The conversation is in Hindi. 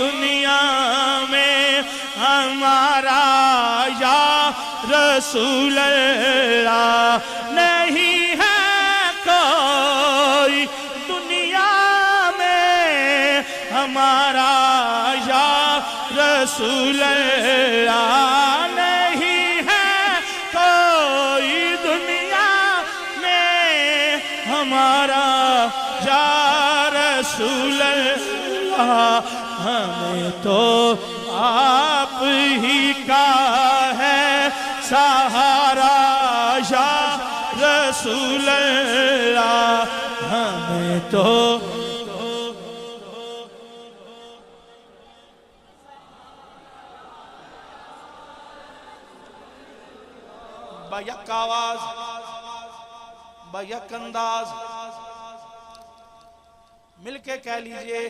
दुनिया में हमारा या रसूल अल्लाह नहीं है कोई दुनिया में हमारा या रसूल अल्लाह नहीं है कोई दुनिया में हमारा या रसूल अल्लाह। हमें तो आप ही का है सहारा या रसूल अल्लाह। हमें तो बायक आवाज बायक अंदाज मिलके कह लीजिए